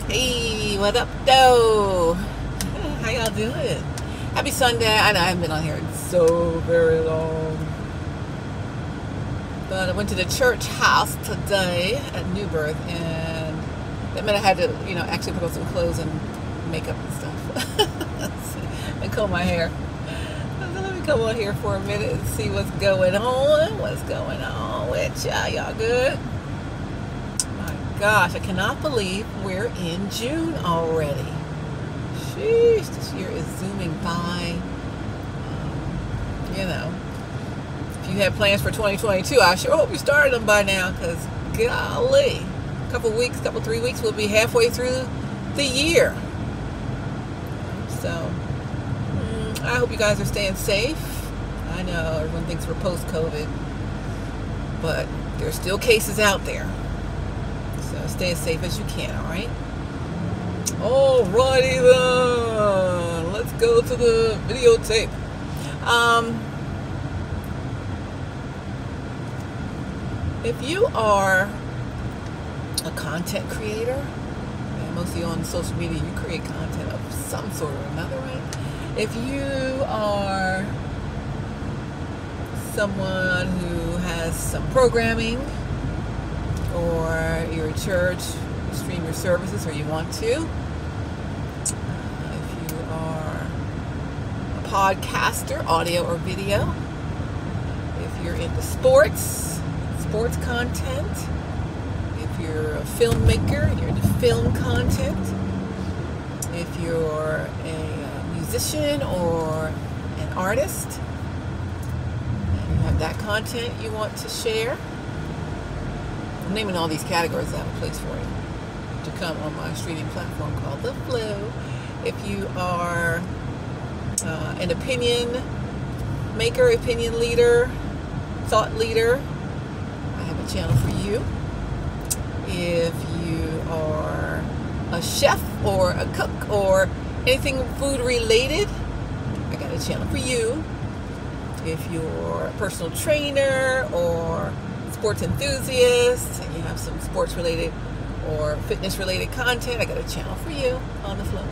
Hey, what up, though? How y'all doing? Happy Sunday. I know I haven't been on here in so very long. But I went to the church house today at New Birth, and that meant I had to, actually put on some clothes and makeup and stuff. And comb my hair. So let me come on here for a minute and see what's going on. What's going on with y'all? Y'all good? Gosh, I cannot believe we're in June already. Sheesh, this year is zooming by. If you had plans for 2022, I sure hope you started them by now, because golly, couple 3 weeks, we'll be halfway through the year. So, I hope you guys are staying safe. I know everyone thinks we're post-COVID, but there's still cases out there. So stay as safe as you can, alright? Alrighty then. Let's go to the videotape. If you are a content creator, and most of you on social media, you create content of some sort or another, right? If you are someone who has some programming, or you're a church, you stream your services, or you want to. If you are a podcaster, audio or video. If you're into sports content. If you're a filmmaker, you're into film content. If you're a musician or an artist, and you have that content you want to share. I'm naming all these categories. I have a place for you to come on my streaming platform called The Flow. If you are an opinion maker, opinion leader, thought leader, I have a channel for you. If you are a chef or a cook or anything food related, I got a channel for you. If you're a personal trainer or sports enthusiasts, and you have some sports related or fitness related content, I got a channel for you on The Flow.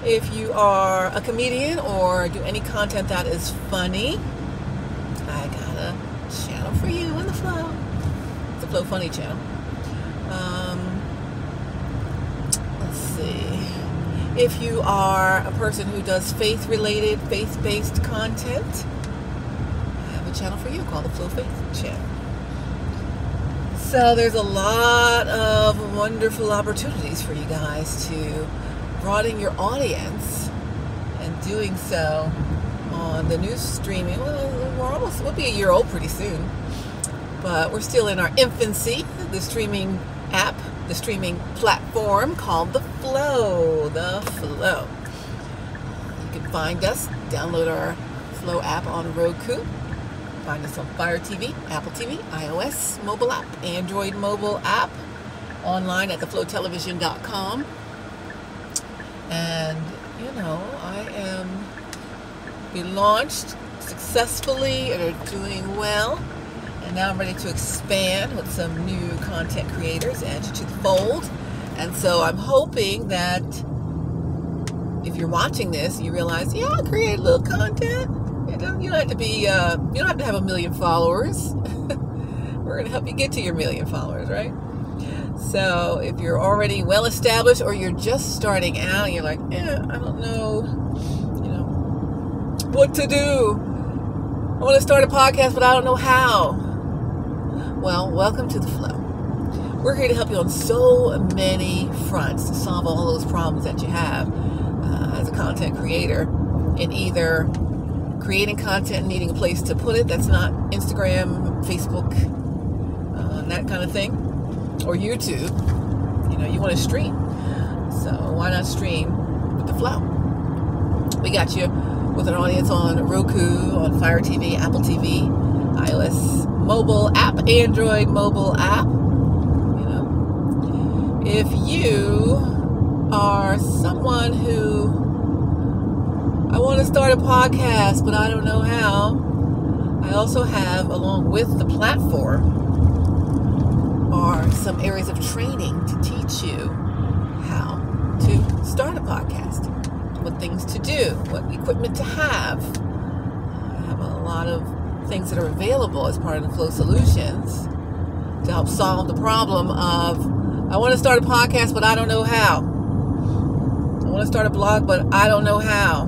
If you are a comedian or do any content that is funny, I got a channel for you on The Flow. It's the Flow Funny channel. Let's see. If you are a person who does faith-based content, I have a channel for you called The Flow Faith channel. So there's a lot of wonderful opportunities for you guys to broaden your audience, and doing so on the new streaming. Well, we'll be a year old pretty soon, but we're still in our infancy. The streaming app, the streaming platform called The Flow. The Flow. You can find us, download our Flow app on Roku. Find us on Fire TV, Apple TV, iOS mobile app, Android mobile app, online at theflowtelevision.com. And, we launched successfully and are doing well. And now I'm ready to expand with some new content creators, add you to the fold. And so I'm hoping that if you're watching this, you realize, I create a little content. You don't have to be, you don't have to have 1 million followers. We're going to help you get to your 1 million followers, right? So if you're already well established, or you're just starting out, and you're like, I don't know, what to do. I want to start a podcast, but I don't know how. Well, welcome to The Flow. We're here to help you on so many fronts to solve all those problems that you have as a content creator, in either creating content and needing a place to put it that's not Instagram, Facebook, that kind of thing, or YouTube. You want to stream, so why not stream with The Flow? We got you with an audience on Roku, on Fire TV, Apple TV, iOS mobile app, Android mobile app. If you are someone who, I want to start a podcast, but I don't know how, I also have, along with the platform, are some areas of training to teach you start a podcast, what things to do, what equipment to have. I have a lot of things that are available as part of the Flow Solutions to help solve the problem of, I want to start a podcast, but I don't know how. I want to start a blog, but I don't know how.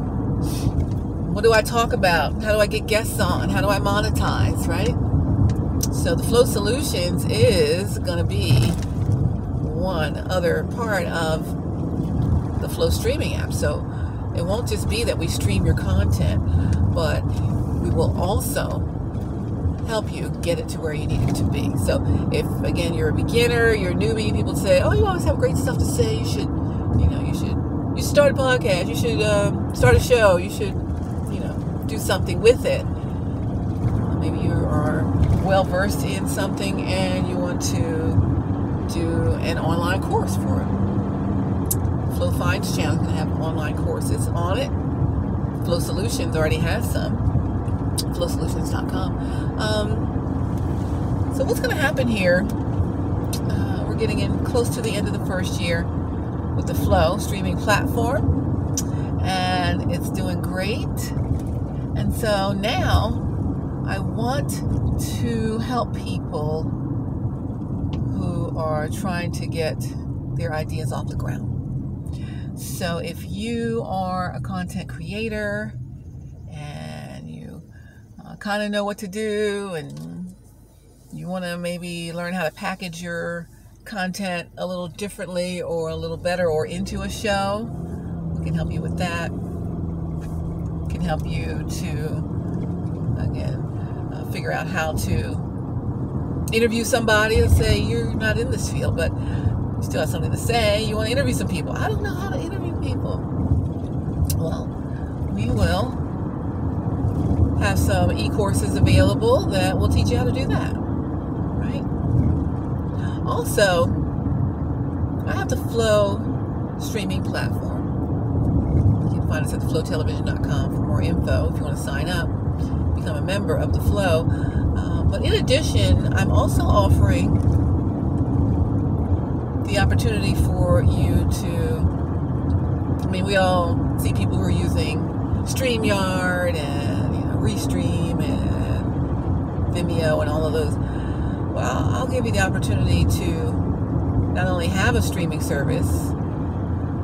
What do I talk about? How do I get guests on? How do I monetize, right? So the Flow Solutions is going to be one other part of the Flow streaming app. So it won't just be that we stream your content, but we will also help you get it to where you need it to be. So if, again, you're a beginner, you're a newbie, people say, oh, you always have great stuff to say. You should start a podcast. You should start a show. You should, do something with it. Maybe you are well versed in something and you want to do an online course for it. Flow Finds channel is going to have online courses on it. Flow Solutions already has some. FlowSolutions.com. So what's going to happen here? We're getting in close to the end of the first year with the Flow streaming platform, and it's doing great. And so now I want to help people who are trying to get their ideas off the ground. So if you are a content creator and you kind of know what to do and you want to maybe learn how to package your content a little differently or a little better or into a show, we can help you with that. Can help you to, again, figure out how to interview somebody. Let's say you're not in this field, but you still have something to say. You want to interview some people. I don't know how to interview people. Well, we will have some e-courses available that will teach you how to do that, right? Also, I have the Flow streaming platform. Find us at theflowtelevision.com for more info if you want to sign up, become a member of the Flow. But in addition, I'm also offering the opportunity for you to, we all see people who are using StreamYard and Restream and Vimeo and all of those. Well, I'll give you the opportunity to not only have a streaming service,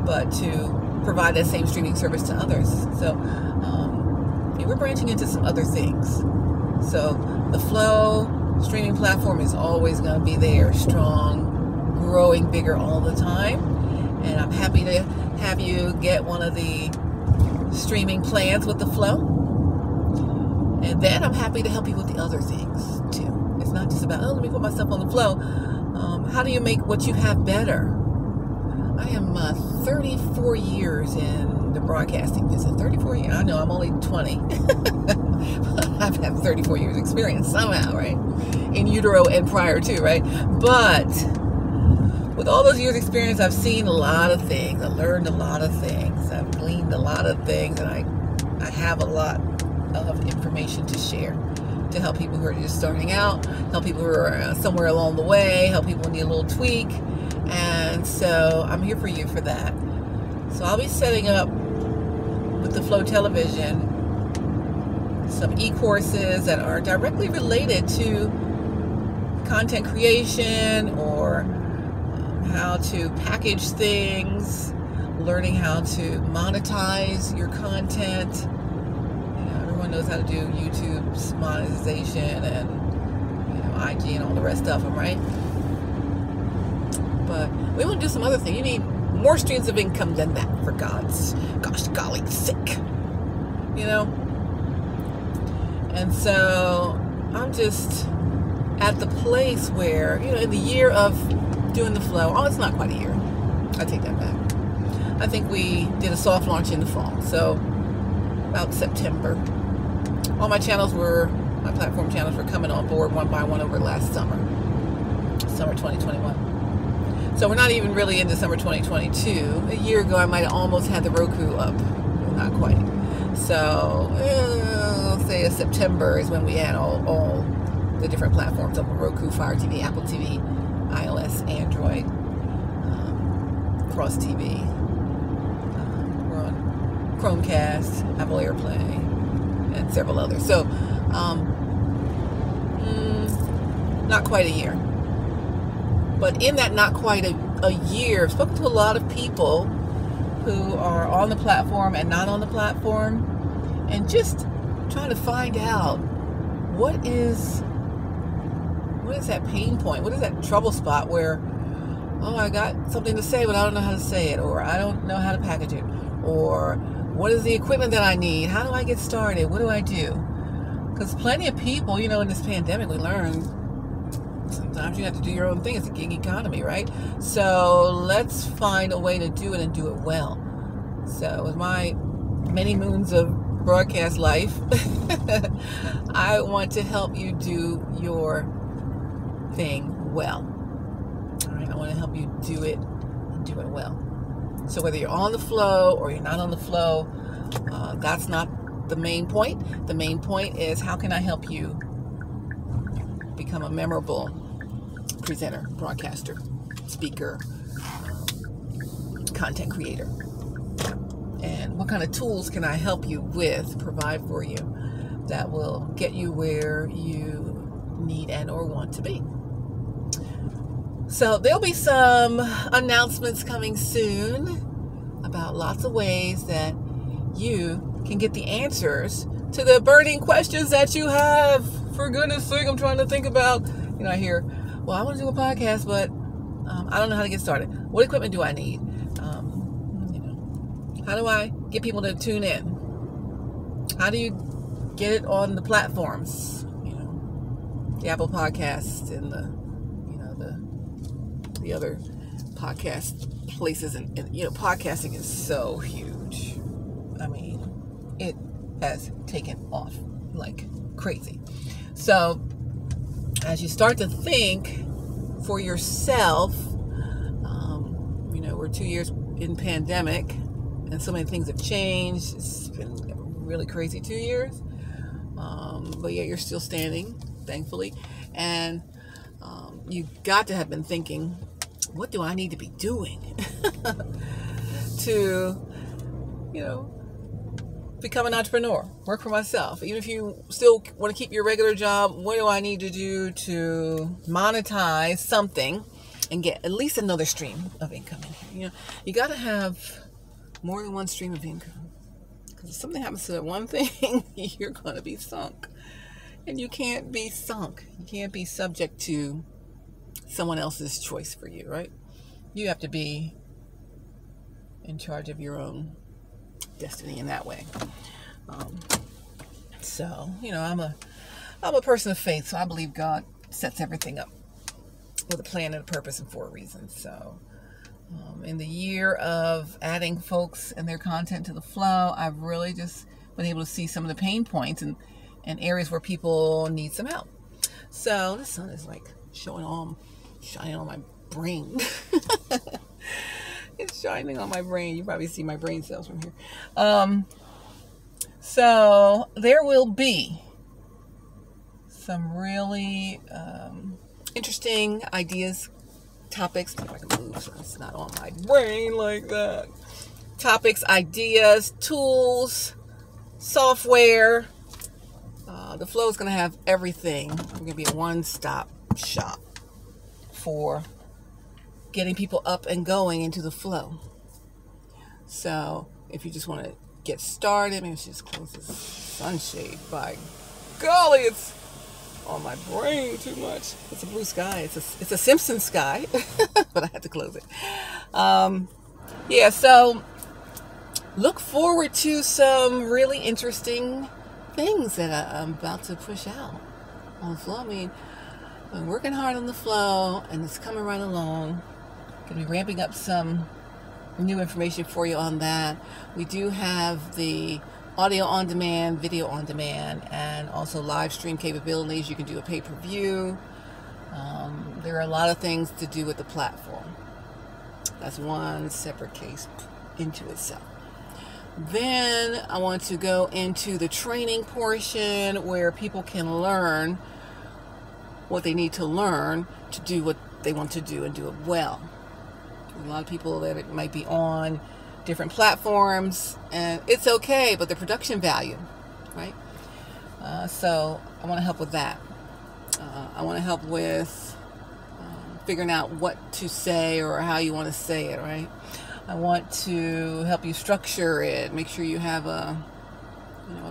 but to provide that same streaming service to others. So we're branching into some other things. So the Flow streaming platform is always going to be there, strong, growing bigger all the time. And I'm happy to have you get one of the streaming plans with the Flow. And then I'm happy to help you with the other things too. It's not just about, let me put myself on the Flow. How do you make what you have better? I am 34 years in the broadcasting business. 34 years. I know I'm only 20. I've had 34 years experience somehow, right? In utero and prior too, right? But with all those years experience, I've seen a lot of things. I learned a lot of things. I've gleaned a lot of things, and I have a lot of information to share to help people who are just starting out, help people who are somewhere along the way, help people who need a little tweak. And so I'm here for you for that. So I'll be setting up with the Flow Television some e-courses that are directly related to content creation or how to package things, learning how to monetize your content. Everyone knows how to do YouTube's monetization and IG and all the rest of them, right? But we want to do some other thing. You need more streams of income than that, for gosh golly sake. And so I'm just at the place where, in the year of doing the Flow, it's not quite a year. I take that back. I think we did a soft launch in the fall. So about September. All my platform channels were coming on board one by one over last summer 2021. So we're not even really into summer 2022. A year ago, I might have almost had the Roku up. Not quite. So, say September is when we had all the different platforms of Roku, Fire TV, Apple TV, iOS, Android, Cross TV. Chromecast, Apple AirPlay, and several others. So, not quite a year. But in that not quite a year, I've spoken to a lot of people who are on the platform and not on the platform, and just trying to find out what is that pain point, what is that trouble spot where, oh, I got something to say, but I don't know how to say it, or I don't know how to package it, or what is the equipment that I need? How do I get started? What do I do? Because plenty of people, in this pandemic, we learned sometimes you have to do your own thing. It's a gig economy, right? So let's find a way to do it and do it well. So with my many moons of broadcast life, I want to help you do your thing well. All right, I want to help you do it and do it well. So whether you're on the flow or you're not on the flow, that's not the main point. The main point is, how can I help you become a memorable presenter, broadcaster, speaker, content creator? And what kind of tools can I help you with, provide for you, that will get you where you need and or want to be? So there'll be some announcements coming soon about lots of ways that you can get the answers to the burning questions that you have. For goodness sake, I'm trying to think about, I hear, well, I want to do a podcast, but I don't know how to get started. What equipment do I need? How do I get people to tune in? How do you get it on the platforms? The Apple Podcasts and the other podcast places, and podcasting is so huge. I mean, it has taken off like crazy. So as you start to think for yourself, we're 2 years in pandemic, and so many things have changed. It's been a really crazy 2 years, but yet you're still standing, thankfully. And you got to have been thinking, what do I need to be doing to, become an entrepreneur, work for myself? Even if you still want to keep your regular job, what do I need to do to monetize something and get at least another stream of income in here? You got to have more than one stream of income, because if something happens to that one thing, you're going to be sunk. And you can't be sunk. You can't be subject to someone else's choice for you, right? You have to be in charge of your own destiny in that way. So, I'm a person of faith, so I believe God sets everything up with a plan and a purpose and for a reason. So, in the year of adding folks and their content to the flow, I've really just been able to see some of the pain points and areas where people need some help. So the sun is like shining on my brain. It's shining on my brain. You probably see my brain cells from here. So there will be some really interesting ideas, topics. If I can move so it's not on my brain like that. Topics, ideas, tools, software. The flow is going to have everything. It's going to be a one-stop shop for getting people up and going into the flow. So if you just want to get started, maybe just close this sunshade. By golly, it's on my brain too much. It's a blue sky. It's a Simpson sky, but I had to close it. So look forward to some really interesting things that I'm about to push out on the flow. I mean, I'm working hard on the flow, and it's coming right along. Going to be ramping up some new information for you on that. We do have the audio on demand, video on demand, and also live stream capabilities. You can do a pay-per-view. There are a lot of things to do with the platform. That's one separate case into itself. Then I want to go into the training portion where people can learn what they need to learn to do what they want to do and do it well. A lot of people that it might be on different platforms, and it's okay, but the production value, right? So I want to help with that. I want to help with figuring out what to say or how you want to say it, right? I want to help you structure it, make sure you have a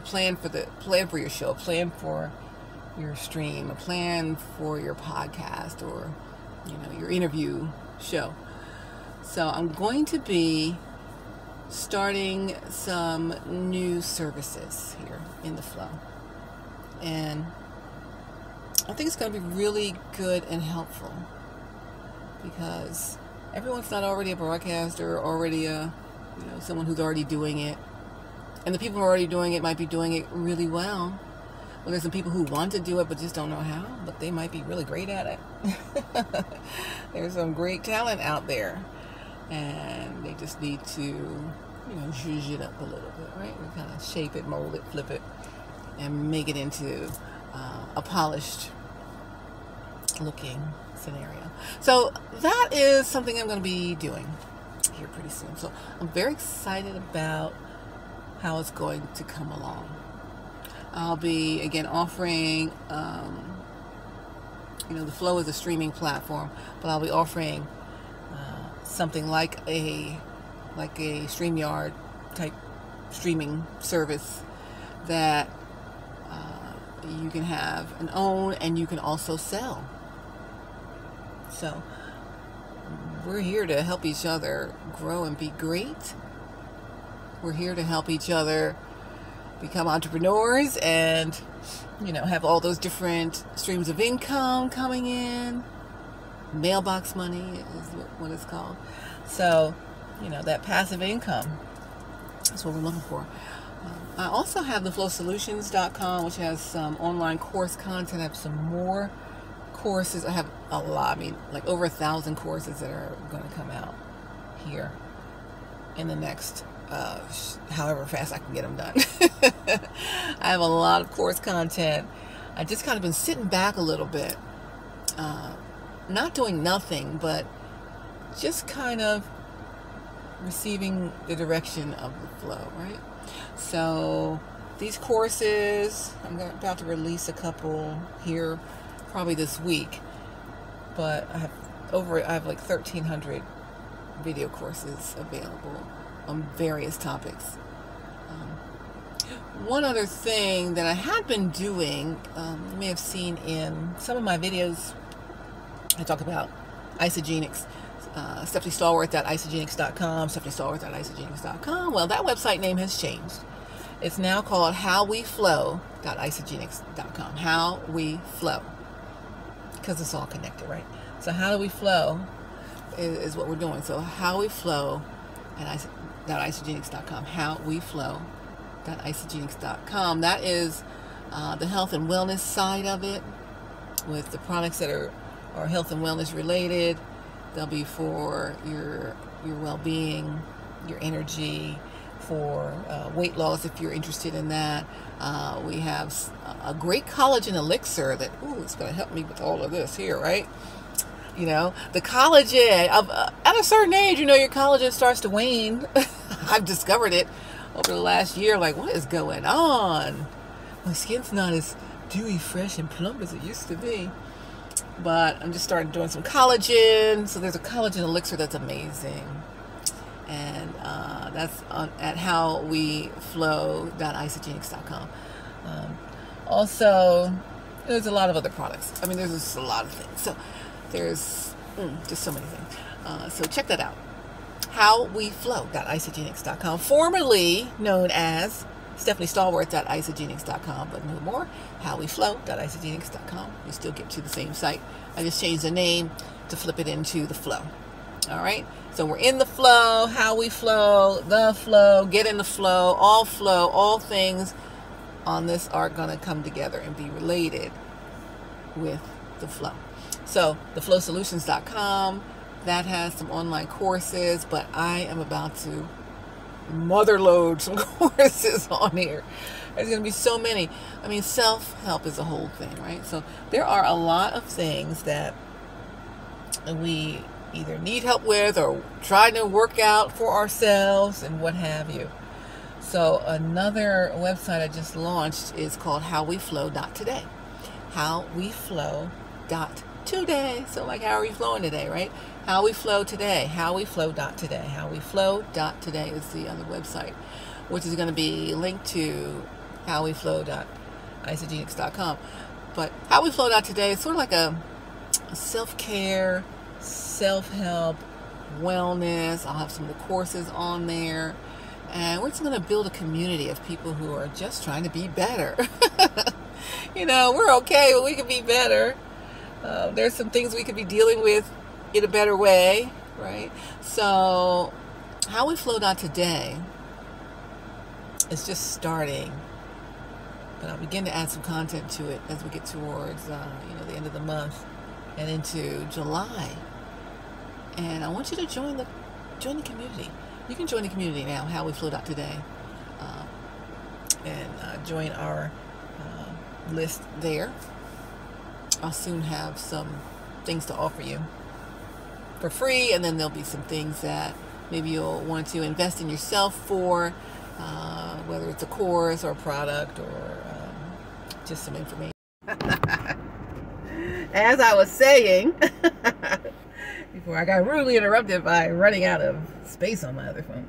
plan for your show, a plan for your stream, a plan for your podcast, or your interview show. So I'm going to be starting some new services here in the Flow, and I think it's going to be really good and helpful, because everyone's not already a broadcaster, already someone who's already doing it. And the people who are already doing it might be doing it really well. Well, there's some people who want to do it but just don't know how, but they might be really great at it. There's some great talent out there, and they just need to zhuzh it up a little bit, right? We kind of shape it, mold it, flip it, and make it into a polished looking scenario. So that is something I'm going to be doing here pretty soon. So I'm very excited about how it's going to come along. I'll be again offering the Flow is a streaming platform, but I'll be offering something like a StreamYard type streaming service that you can have and own, and you can also sell. So we're here to help each other grow and be great. We're here to help each other become entrepreneurs and have all those different streams of income coming in. Mailbox money is what it's called. So that passive income, that's what we're looking for. I also have the flowsolutions.com, which has some online course content. I have some more courses. I have a lot, like over 1,000 courses that are going to come out here in the next however fast I can get them done. I have a lot of course content. I just kind of been sitting back a little bit, not doing nothing, but just kind of receiving the direction of the flow, right? So these courses, I'm about to release a couple here probably this week, but I have like 1,300 video courses available on various topics. One other thing that I had been doing, you may have seen in some of my videos, I talk about Isagenix. StephanieStallworth.isagenix.com, StephanieStallworth.isagenix.com. Well, that website name has changed. It's now called HowWeFlow.isagenix.com. How We Flow, because it's all connected, right? So How Do We Flow is what we're doing. So HowWeFlow.isagenix.com. HowWeFlow.isagenix.com. That is the health and wellness side of it, with the products that are health and wellness related. They'll be for your well-being, your energy, for weight loss if you're interested in that. We have a great collagen elixir that, it's going to help me with all of this here, right? The collagen, at a certain age, your collagen starts to wane. I've discovered it over the last year. Like, what is going on? My skin's not as dewy, fresh, and plump as it used to be. But I'm just starting doing some collagen. So there's a collagen elixir that's amazing. And that's at HowWeFlow.isagenix.com. Also, there's a lot of other products. There's just a lot of things. So there's just so many things. So check that out. HowWeFlow.isagenix.com. Formerly known as StephanieStallworth.isagenix.com, but no more. HowWeFlow.isagenix.com. You still get to the same site. I just changed the name to flip it into the flow. All right. So we're in the flow. How we flow, the flow, get in the flow. All things on this are going to come together and be related with the flow. So the flowsolutions.com, that has some online courses, but I am about to motherload some courses on here. There's going to be so many. Self-help is a whole thing, right? So there are a lot of things that we either need help with or trying to work out for ourselves and what have you. So another website I just launched is called howweflow.today. Howweflow.today. So like, how are you flowing today, right? How we flow today. Howweflow.today. Howweflow.today is the other website, which is going to be linked to howweflow.isagenix.com. But howweflow.today is sort of like a self-care, self-help, wellness. I'll have some of the courses on there. And we're just going to build a community of people who are just trying to be better. We're okay, but we can be better. There's some things we could be dealing with in a better way, right? So, howweflow.today is just starting. But I'll begin to add some content to it as we get towards, the end of the month and into July. And I want you to join the community. You can join the community now, howweflow.today, and join our list there. I'll soon have some things to offer you for free, and then there'll be some things that maybe you'll want to invest in yourself for, whether it's a course or a product or just some information. As I was saying, before I got rudely interrupted by running out of space on my other phone.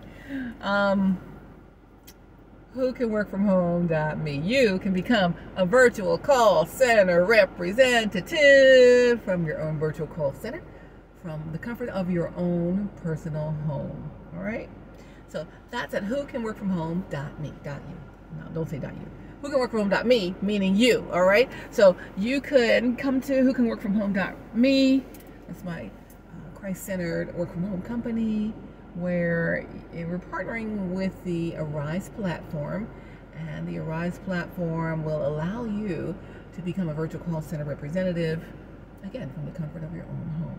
WhoCanWorkFromHome.me. You can become a virtual call center representative from your own virtual call center from the comfort of your own personal home. All right? So that's at WhoCanWorkFromHome.me. No, don't say .you. WhoCanWorkFromHome.me, meaning you. All right? So you could come to WhoCanWorkFromHome.me. That's my Christ-centered work-from-home company, where we're partnering with the Arise platform, and the Arise platform will allow you to become a virtual call center representative, again, from the comfort of your own home.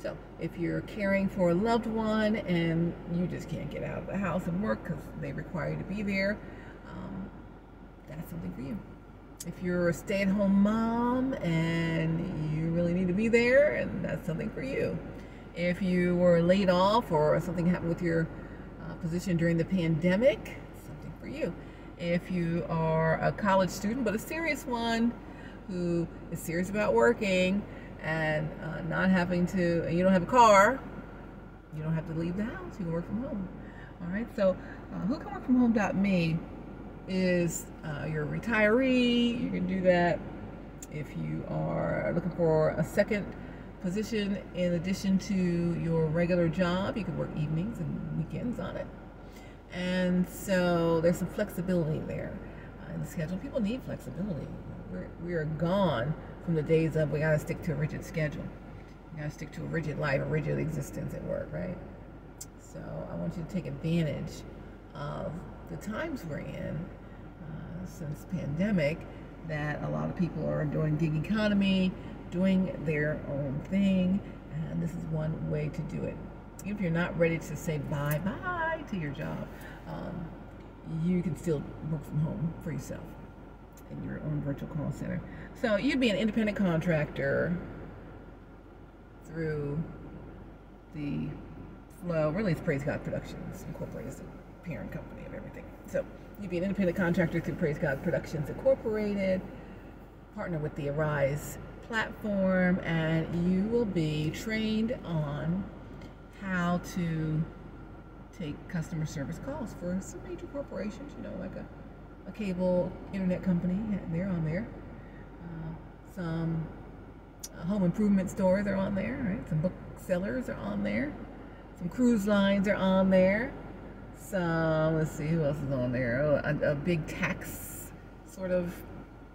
So if you're caring for a loved one and you just can't get out of the house and work because they require you to be there, that's something for you. If you're a stay-at-home mom and you really need to be there, and that's something for you. If you were laid off or something happened with your position during the pandemic, something for you. If you are a college student, but a serious one who is serious about working and not having to, and you don't have a car, you don't have to leave the house, you can work from home. All right, so WhoCanWorkFromHome.me is you're a retiree, you can do that. If you are looking for a second position in addition to your regular job, you can work evenings and weekends on it. And so there's some flexibility there in the schedule. People need flexibility. We are gone from the days of we got to stick to a rigid schedule. We got to stick to a rigid life, a rigid existence at work, right? So I want you to take advantage of the times we're in since pandemic, that a lot of people are doing gig economy, doing their own thing, and this is one way to do it. Even if you're not ready to say bye-bye to your job, you can still work from home for yourself in your own virtual call center. So you'd be an independent contractor through the Flow, really it's Praise God Productions Incorporated, is the parent company of everything. So you'd be an independent contractor through Praise God Productions Incorporated, partner with the Arise platform, and you will be trained on how to take customer service calls for some major corporations, like a cable internet company, they're on there. Some home improvement stores are on there, right? Some booksellers are on there. Some cruise lines are on there. Some, let's see, who else is on there? Oh, a big tax sort of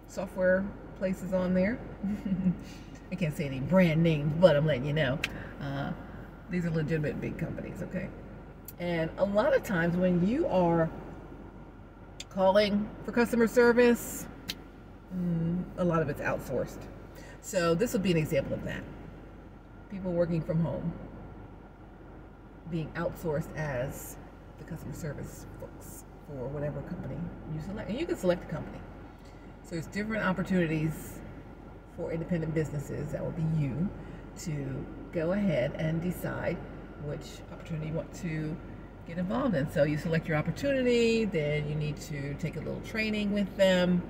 software place is on there. I can't say any brand names, but I'm letting you know. These are legitimate big companies, okay? And a lot of times when you are calling for customer service, a lot of it's outsourced. So this will be an example of that. People working from home being outsourced as the customer service folks for whatever company you select. And you can select a company. So there's different opportunities for independent businesses, that will be you, to go ahead and decide which opportunity you want to get involved in. So you select your opportunity, then you need to take a little training with them.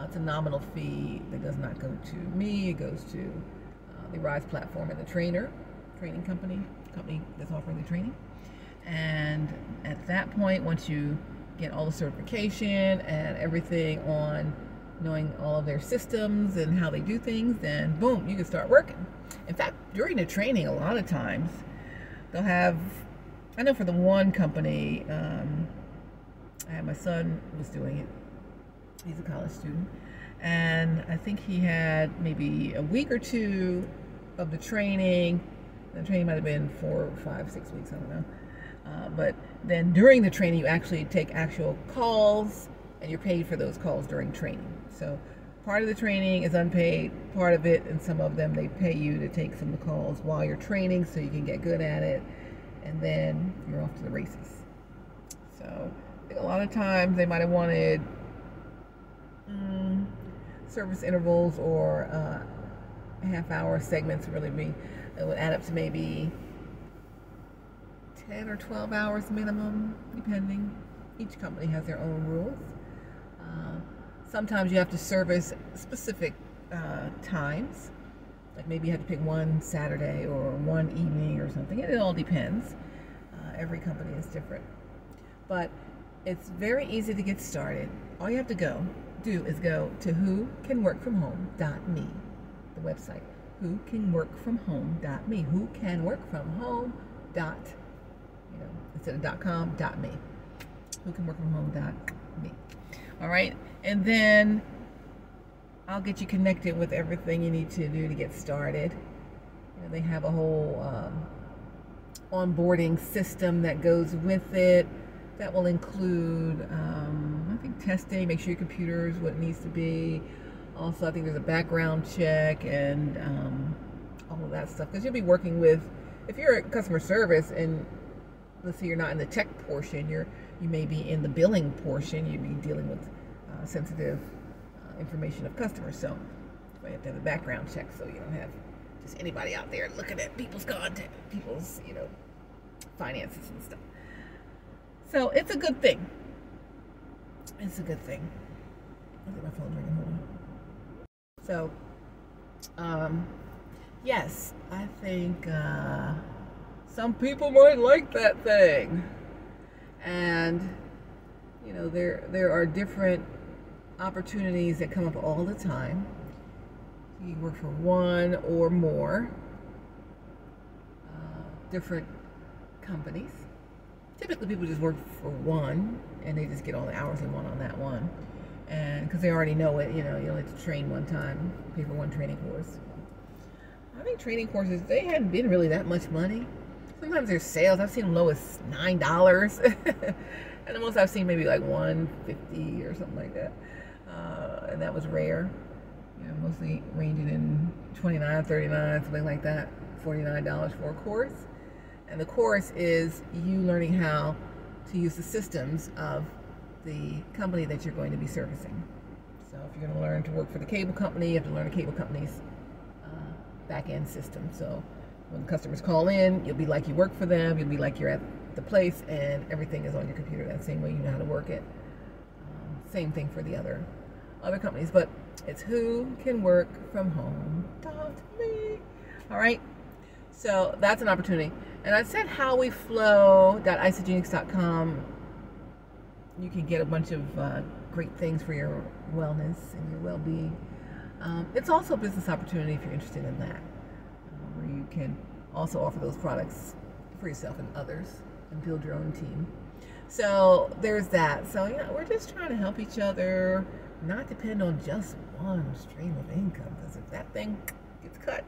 It's a nominal fee that does not go to me. It goes to the Rise platform and the training company that's offering the training. And at that point, once you get all the certification and everything on knowing all of their systems and how they do things, then boom, you can start working. In fact, during the training, a lot of times they'll have, I know for the one company, I had my son was doing it. He's a college student, and I think he had maybe a week or two of the training. The training might have been 4, 5, 6 weeks, I don't know. But then during the training, you actually take actual calls, and you're paid for those calls during training. So part of the training is unpaid, part of it, and some of them they pay you to take some of the calls while you're training so you can get good at it, and then you're off to the races. So I think a lot of times they might have wanted service intervals or half-hour segments. It would add up to maybe 10 or 12 hours minimum, depending. Each company has their own rules. Sometimes you have to service specific times, like maybe you have to pick one Saturday or one evening or something. It all depends. Every company is different, but it's very easy to get started. All you have to do is go to whocanworkfromhome.me, the website. Whocanworkfromhome.me. Whocanworkfromhome. Instead of .com, .me. Whocanworkfromhome.me. All right, and then I'll get you connected with everything you need to do to get started. They have a whole onboarding system that goes with it. That will include, I think, testing, make sure your computer is what it needs to be. Also, I think there's a background check and all of that stuff. Because you'll be working with, if you're at customer service and let's say you're not in the tech portion, you may be in the billing portion. You'd be dealing with sensitive information of customers. So you have to have a background check so you don't have just anybody out there looking at people's content, people's, finances and stuff. So it's a good thing. It's a good thing. I think my phone's ringing. Hold on. So, yes, I think some people might like that thing. And, there are different opportunities that come up all the time. You can work for one or more different companies. Typically, people just work for one, and they just get all the hours they want on that one. And because they already know it, you only have to train one time, pay for one training course. I think training courses, they hadn't been really that much money. Sometimes there's sales. I've seen them low as $9. And the most I've seen maybe like $150 or something like that. And that was rare. Mostly ranging in $29, $39, something like that. $49 for a course. And the course is you learning how to use the systems of the company that you're going to be servicing. So if you're going to learn to work for the cable company, you have to learn the cable company's back-end system. So when customers call in, you'll be like you work for them, you'll be like you're at the place, and everything is on your computer that same way you know how to work it. Same thing for the other companies, but it's whocanworkfromhome.me. All right, so that's an opportunity. And I said howweflow.isagenix.com. You can get a bunch of great things for your wellness and your well-being. It's also a business opportunity if you're interested in that, where you can also offer those products for yourself and others and build your own team. So there's that. So we're just trying to help each other, not depend on just one stream of income, because if that thing gets cut,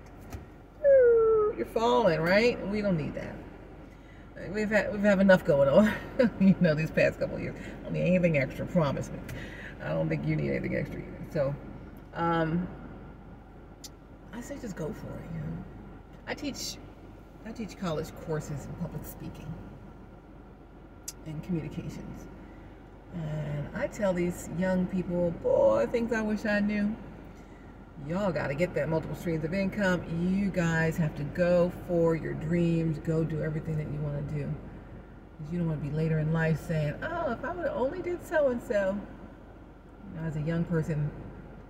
you're falling, right? We don't need that. We've had enough going on, these past couple of years. I don't need anything extra, promise me. I don't think you need anything extra either. So, I say just go for it. I teach college courses in public speaking and communications, and I tell these young people, boy, things I wish I knew. Y'all got to get that multiple streams of income. You guys have to go for your dreams. Go do everything that you want to do. Because you don't want to be later in life saying, oh, if I would have only did so-and-so. You know, as a young person,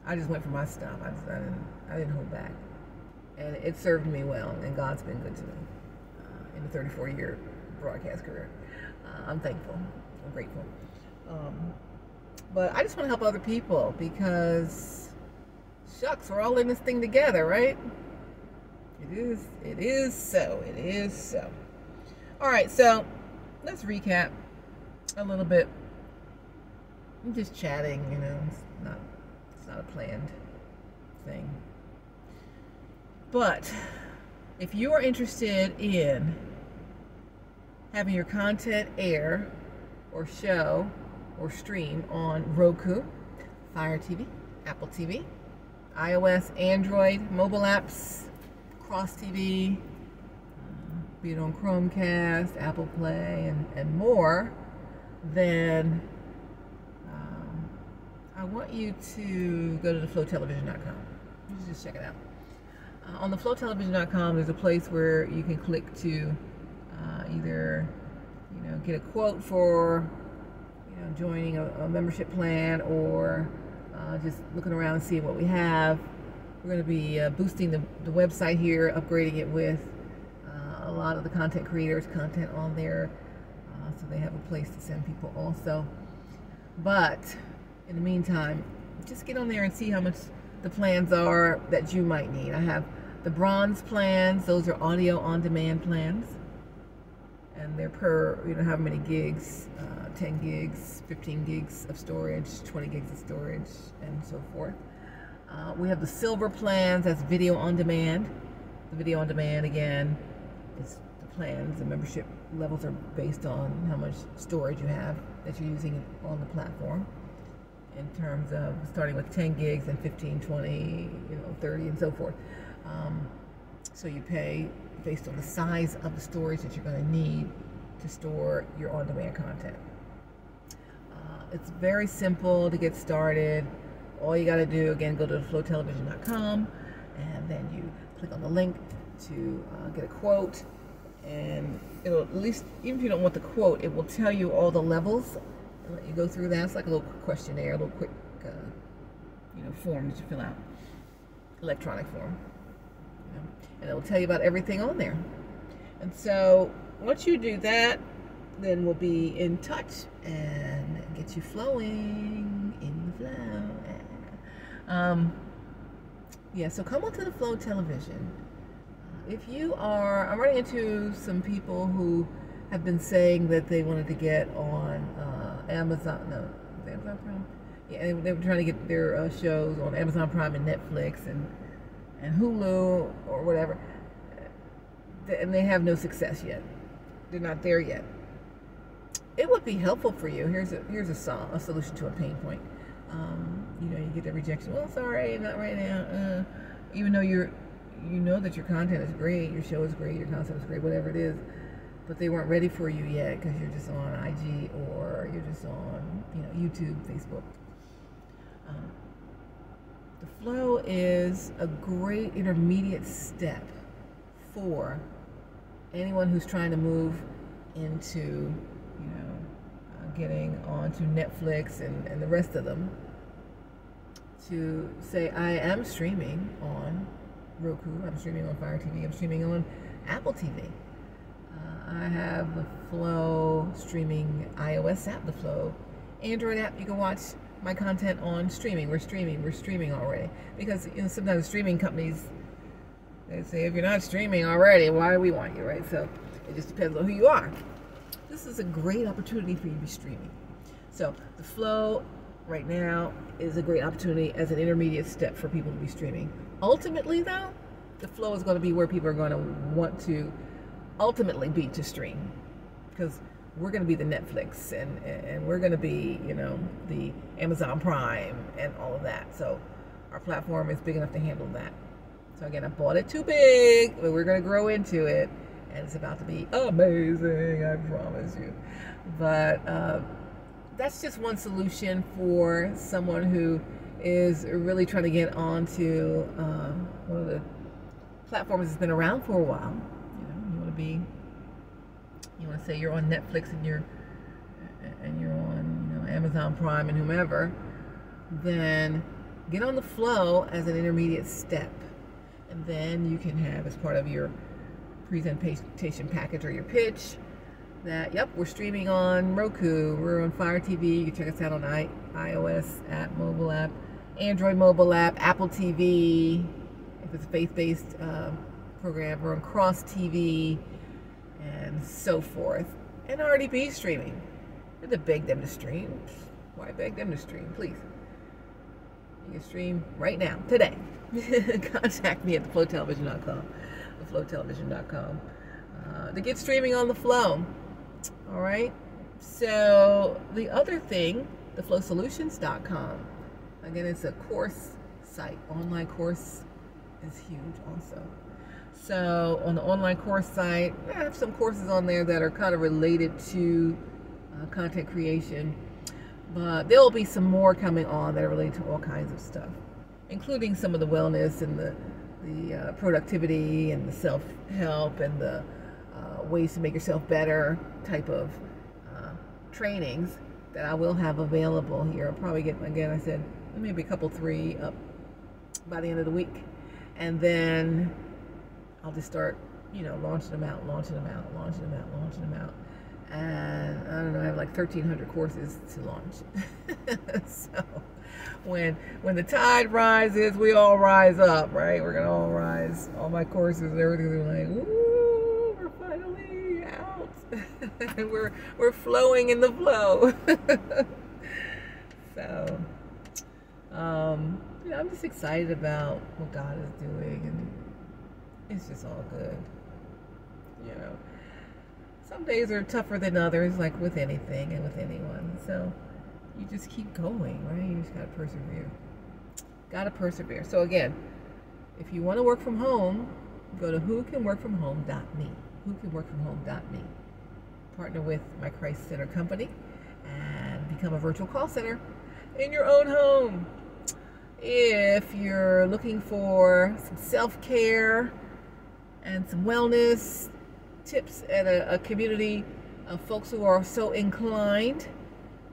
I just went for my stuff. I didn't hold back. And it served me well, and God's been good to me in the 34-year broadcast career. I'm thankful. I'm grateful. But I just want to help other people because, shucks, we're all in this thing together, right? It is so. All right, so let's recap a little bit. I'm just chatting, you know, it's not a planned thing. But if you are interested in having your content air or show or stream on Roku, Fire TV, Apple TV, iOS, Android, mobile apps, Cross TV, be it on Chromecast, Apple Play, and more, then I want you to go to theflowtelevision.com. You should just check it out. On theflowtelevision.com, there's a place where you can click to either, you know, get a quote for, you know, joining a membership plan, or just looking around and seeing what we have. We're going to be boosting the website here, upgrading it with a lot of the content creators' content on there, so they have a place to send people also. But in the meantime, just get on there and see how much the plans are that you might need. I have the bronze plans. Those are audio on demand plans, and they're per, you know, however many gigs, 10 gigs, 15 gigs of storage, 20 gigs of storage, and so forth. We have the silver plans. That's video on demand. The video on demand, again, is the plans. The membership levels are based on how much storage you have that you're using on the platform, in terms of starting with 10 gigs and 15, 20, 30, and so forth. So you pay based on the size of the storage that you're going to need to store your on-demand content. It's very simple to get started. All you got to do, again, go to theflowtelevision.com, and then you click on the link to get a quote, and it'll, at least, even if you don't want the quote, it will tell you all the levels and let you go through that. It's like a little questionnaire, a little quick form that you fill out, electronic form, and it will tell you about everything on there. And so once you do that, then we'll be in touch and get you flowing in the flow. So come on to the Flow Television. If you are, I'm running into some people who have been saying that they wanted to get on Amazon Prime? Yeah, they were trying to get their shows on Amazon Prime and Netflix and Hulu or whatever, and they have no success yet. They're not there yet. It would be helpful for you. Here's a solution to a pain point. You get the rejection. Well, sorry, not right now. Even though you know that your content is great, your show is great, your concept is great, whatever it is, but they weren't ready for you yet because you're just on IG or you're just on YouTube, Facebook. The flow is a great intermediate step for anyone who's trying to move into getting onto Netflix and the rest of them, to say, I am streaming on Roku, I'm streaming on Fire TV, I'm streaming on Apple TV. I have the Flow streaming iOS app, the Flow Android app. You can watch my content on streaming. We're streaming already. Because sometimes streaming companies, they say, if you're not streaming already, why do we want you, right? So it just depends on who you are. This is a great opportunity for you to be streaming. So the Flow right now is a great opportunity as an intermediate step for people to be streaming. Ultimately, though, the Flow is going to be where people are going to want to ultimately be to stream, because we're going to be the Netflix and we're going to be the Amazon Prime and all of that. So our platform is big enough to handle that. So again, I bought it too big, but we're going to grow into it, and it's about to be amazing, I promise you. But that's just one solution for someone who is really trying to get onto one of the platforms that's been around for a while. You want to say you're on Netflix and you're on Amazon Prime and whomever, then get on the Flow as an intermediate step, and then you can have as part of your presentation package or your pitch that, yep, we're streaming on Roku, we're on Fire TV, you can check us out on iOS app, mobile app, Android mobile app, Apple TV, if it's a faith-based program, we're on Cross TV, and so forth, and RDP streaming. You have to beg them to stream. Why beg them to stream? Please. You can stream right now, today. Contact me at theflowtelevision.com, theflowtelevision.com, to get streaming on the Flow. All right. So the other thing, theflowsolutions.com. Again, it's a course site. Online course is huge also. So on the online course site, I have some courses on there that are kind of related to content creation, but there will be some more coming on that are related to all kinds of stuff, including some of the wellness and the productivity and the self-help and the ways to make yourself better type of trainings that I will have available here. I'll probably get, again, I said, maybe a couple, 3 up by the end of the week. And then I'll just start, launching them out. And I don't know, I have like 1,300 courses to launch. So when the tide rises, we all rise up, right? We're going to all rise. All my courses and everything are like, ooh, we're finally out. And we're flowing in the flow. So, I'm just excited about what God is doing, and it's just all good. Some days are tougher than others, like with anything and with anyone. So you just keep going, right? You just gotta persevere. So again, if you want to work from home, go to whocanworkfromhome.me. Whocanworkfromhome.me. Partner with my Christ Center company and become a virtual call center in your own home. If you're looking for some self-care and some wellness tips and a community of folks who are so inclined,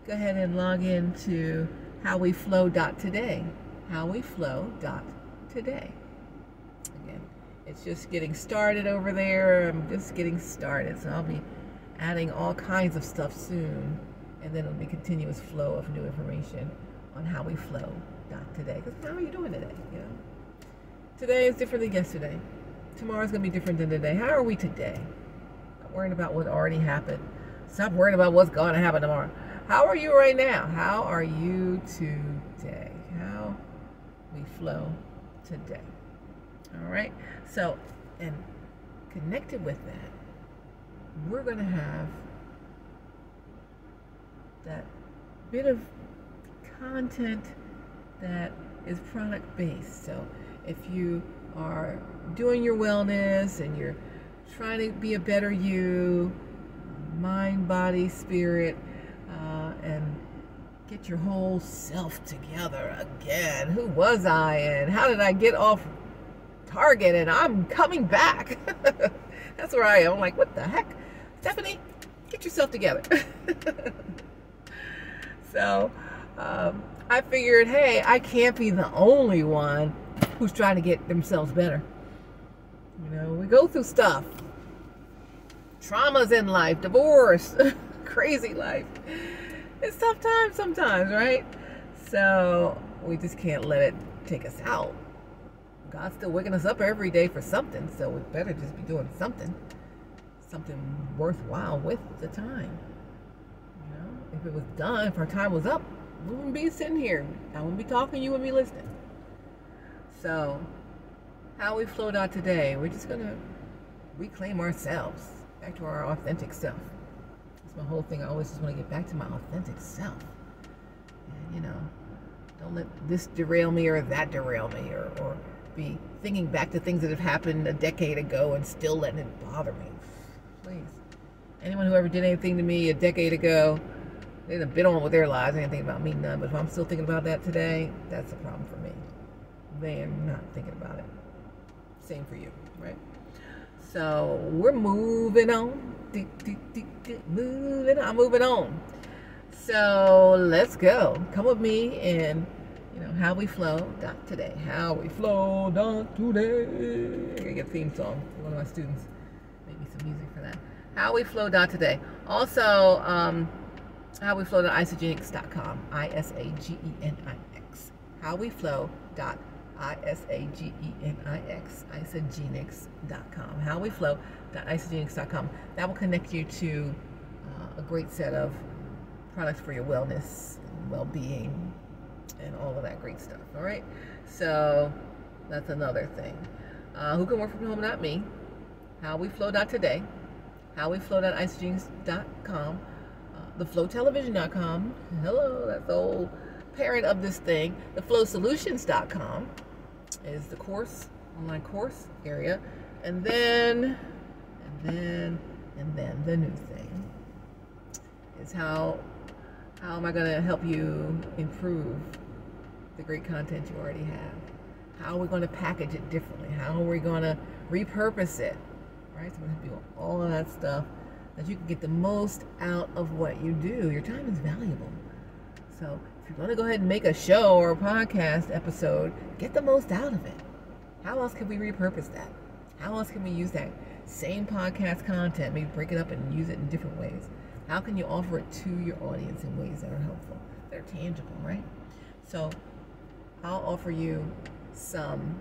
go ahead and log into howweflow.today. Howweflow.today. Again, it's just getting started over there. I'm just getting started, so I'll be adding all kinds of stuff soon, and then it'll be a continuous flow of new information on howweflow.today. Because how are you doing today? Today is different than yesterday. Tomorrow's going to be different than today. How are we today? Not worrying about what already happened. Stop worrying about what's going to happen tomorrow. How are you right now? How are you today? How we flow today. All right? So, and connected with that, we're going to have that bit of content that is product based. So if you are doing your wellness and you're trying to be a better you, mind, body, spirit, and get your whole self together again. Who was I and how did I get off target and I'm coming back? That's where I am. I'm like, what the heck? Stephanie, get yourself together. So I figured, hey, I can't be the only one who's trying to get themselves better. We go through stuff. Traumas in life, divorce, crazy life. It's tough times sometimes, right? So we just can't let it take us out. God's still waking us up every day for something, so we better just be doing something worthwhile with the time. If it was done, if our time was up, we wouldn't be sitting here. I wouldn't be talking, you wouldn't be listening. So, how we flowed out today, we're just going to reclaim ourselves back to our authentic self. That's my whole thing. I always just want to get back to my authentic self. And, don't let this derail me or that derail me, or be thinking back to things that have happened a decade ago and still letting it bother me. Please. Anyone who ever did anything to me a decade ago, They've been on with their lives. They ain't thinking about me none. But if I'm still thinking about that today, that's a problem for me. They are not thinking about it. Same for you, right? So we're moving on. Moving on. I'm moving on. So let's go. Come with me and howweflow.today. Howweflow.today. I gotta get a theme song for one of my students. Maybe some music for that. Howweflow.today. Also, howweflow.isagenix.com. ISAGENIX. howweflow.isagenix. Isagenix.com. howweflow.isagenix.com. That will connect you to a great set of products for your wellness and well-being and all of that great stuff. All right, so that's another thing. Who can work from home? Not me. Howweflow.today. howweflow.isagenix.com. theflowtelevision.com. Hello, that's the old parent of this thing. theflowsolutions.com is the online course area, and then the new thing is how am I going to help you improve the great content you already have? How are we going to package it differently? How are we going to repurpose it? Right? So we're going to do all of that stuff that you can get the most out of what you do. Your time is valuable. So if you're going to go ahead and make a show or a podcast episode, get the most out of it. How else can we repurpose that? How else can we use that same podcast content, maybe break it up and use it in different ways? How can you offer it to your audience in ways that are helpful? They're tangible, right? So I'll offer you some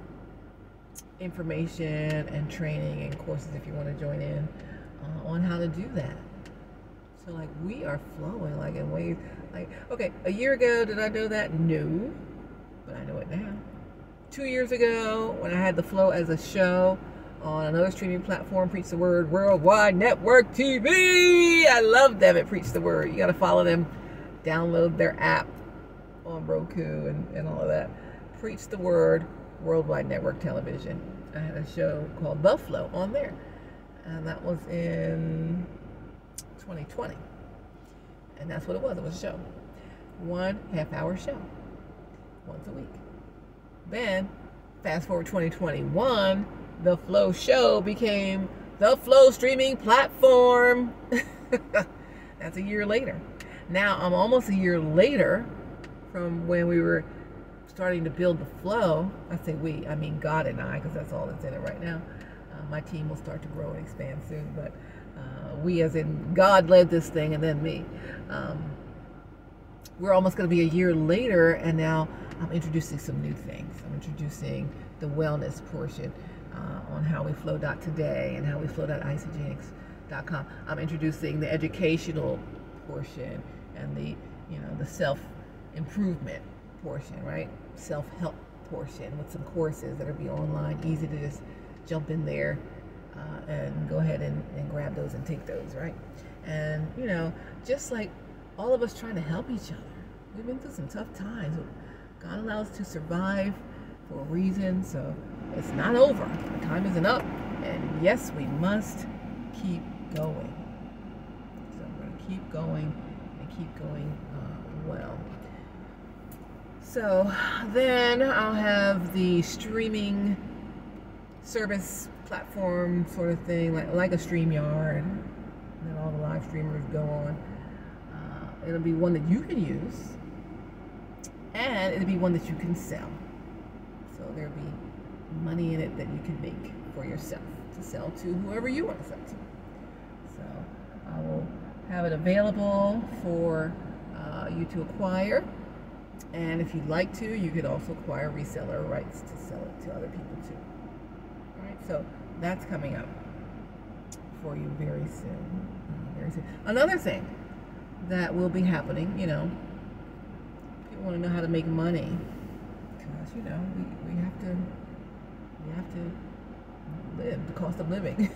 information and training and courses if you want to join in on how to do that. So like we are flowing like in ways like, okay, a year ago, did I know that? No, but I know it now. 2 years ago, when I had the Flow as a show on another streaming platform, Preach the Word Worldwide Network TV. I love them at Preach the Word. You got to follow them, download their app on Roku and all of that. Preach the Word Worldwide Network Television. I had a show called The Flow on there, and that was in 2020. And that's what it was. It was a show. 1 half-hour show. Once a week. Then, fast forward 2021, The Flow Show became The Flow Streaming Platform. That's a year later. Now, I'm almost a year later from when we were starting to build The Flow. I say we, I mean God and I, because that's all that's in it right now. My team will start to grow and expand soon, but we as in God led this thing and then me. We're almost going to be a year later, and now I'm introducing some new things. I'm introducing the wellness portion on howweflow.today and howweflow.isagenix.com. I'm introducing the educational portion and the self-improvement portion, right? Self-help portion with some courses that'll be online, easy to just jump in there and go ahead and grab those and take those, right? And, just like all of us trying to help each other. We've been through some tough times. God allows us to survive for a reason, so it's not over. Our time isn't up. And yes, we must keep going. So we're going to keep going and keep going well. So then I'll have the streaming service platform sort of thing, like a StreamYard, and then all the live streamers go on. It'll be one that you can use, and it'll be one that you can sell. So there'll be money in it that you can make for yourself to sell to whoever you want to sell to. So I will have it available for you to acquire, and if you'd like to, you could also acquire reseller rights to sell it to other people too. All right, so that's coming up for you very soon. Very soon. Another thing that will be happening, people want to know how to make money, because we have to live, the cost of living.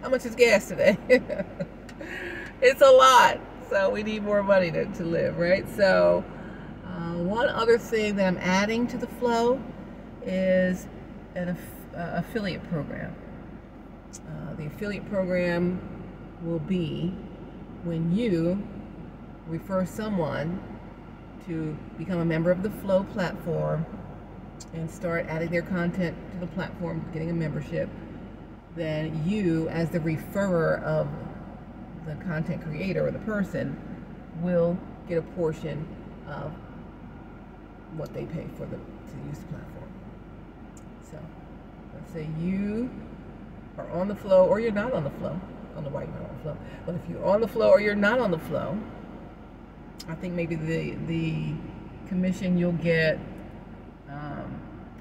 How much is gas today? It's a lot, so we need more money to live, right? So one other thing that I'm adding to the Flow is an affiliate program. The affiliate program will be when you refer someone to become a member of the Flow platform and start adding their content to the platform, getting a membership, then you, as the referrer of the content creator or the person, will get a portion of what they pay to use the platform. So let's say you are on the Flow or you're not on the Flow. I don't know why you're not on the Flow, but if you're on the Flow or you're not on the Flow, I think maybe the commission you'll get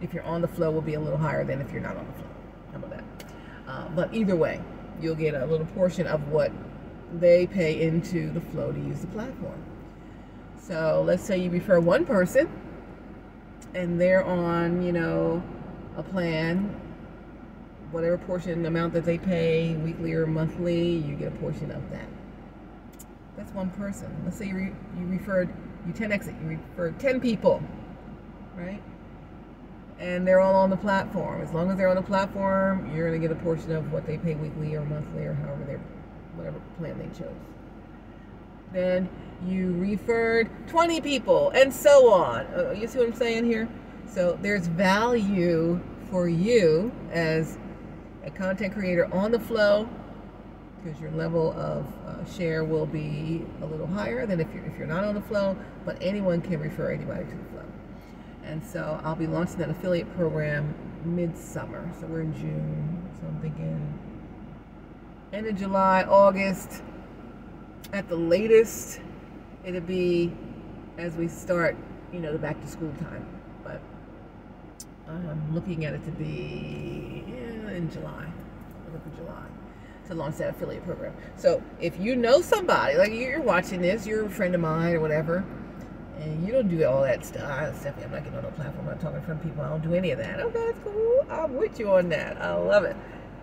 if you're on the Flow will be a little higher than if you're not on the Flow. How about that? But either way, you'll get a little portion of what they pay into the Flow to use the platform. So let's say you refer one person and they're on, a plan, whatever portion amount that they pay, weekly or monthly, you get a portion of that. That's one person. Let's say you referred 10 people, right? And they're all on the platform. As long as they're on the platform, you're going to get a portion of what they pay weekly or monthly or whatever plan they chose. Then you referred 20 people and so on. You see what I'm saying here? So there's value for you as a content creator on the Flow, because your level of share will be a little higher than if you're not on the Flow, but anyone can refer anybody to the Flow. And so I'll be launching that affiliate program mid-summer. So we're in June, so I'm thinking end of July, August, at the latest, it'll be as we start, the back to school time. But I'm looking at it to be in July, looking for July, to launch that affiliate program. So if you know somebody, like you're watching this, you're a friend of mine or whatever, and you don't do all that stuff. Stephanie, I'm not getting on a platform, I'm not talking in front of people, I don't do any of that. Okay, that's cool. I'm with you on that. I love it.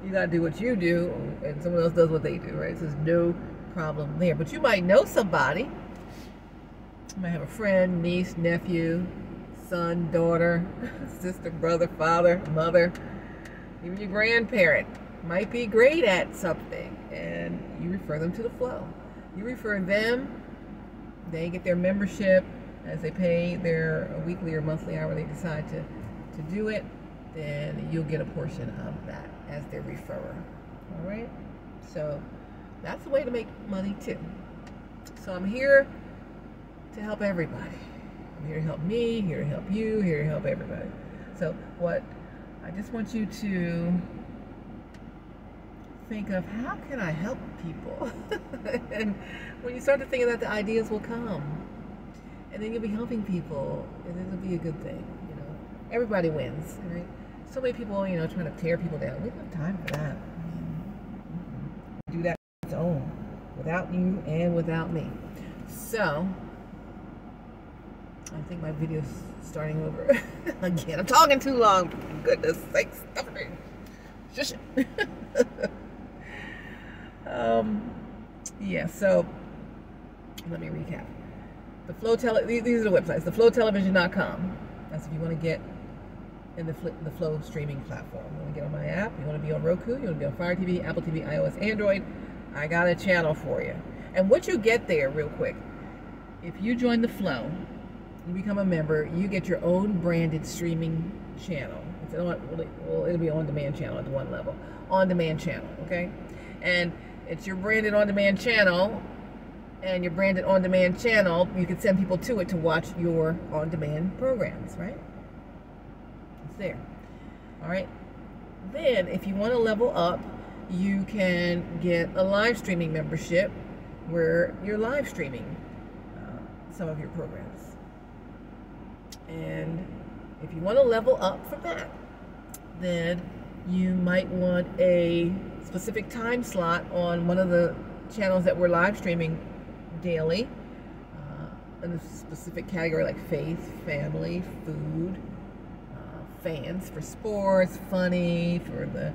You gotta do what you do, and someone else does what they do, right? So there's no problem there. But you might know somebody. You might have a friend, niece, nephew, son, daughter, sister, brother, father, mother, even your grandparent might be great at something, and you refer them to the Flow. You refer them, they get their membership as they pay their weekly or monthly, however they decide to do it, then you'll get a portion of that as their referrer. All right? So that's the way to make money too. So I'm here to help everybody. I'm here to help me, here to help you, here to help everybody. So I just want you to think of, how can I help people? And when you start to think of that, the ideas will come. And then you'll be helping people, and it'll be a good thing. Everybody wins, right? So many people, trying to tear people down. We don't have time for that. Do that on its own, without you and without me. So I think my video's starting over again. I'm talking too long. For goodness sakes, stop it. Shush it. Yeah, so let me recap. The Flow these are the websites. TheFlowTelevision.com. That's if you want to get in the Flow streaming platform. You want to get on my app. You want to be on Roku. You want to be on Fire TV, Apple TV, iOS, Android. I got a channel for you. And what you get there, real quick, if you join the Flow, you become a member, you get your own branded streaming channel. It'll be an on-demand channel at the one level. On-demand channel, okay? And it's your branded on-demand channel, and your branded on-demand channel, you can send people to it to watch your on-demand programs, right? It's there. All right? Then, if you want to level up, you can get a live streaming membership where you're live streaming some of your programs. And if you want to level up from that, then you might want a specific time slot on one of the channels that we're live streaming daily, in a specific category like faith, family, food, fans for sports, funny for the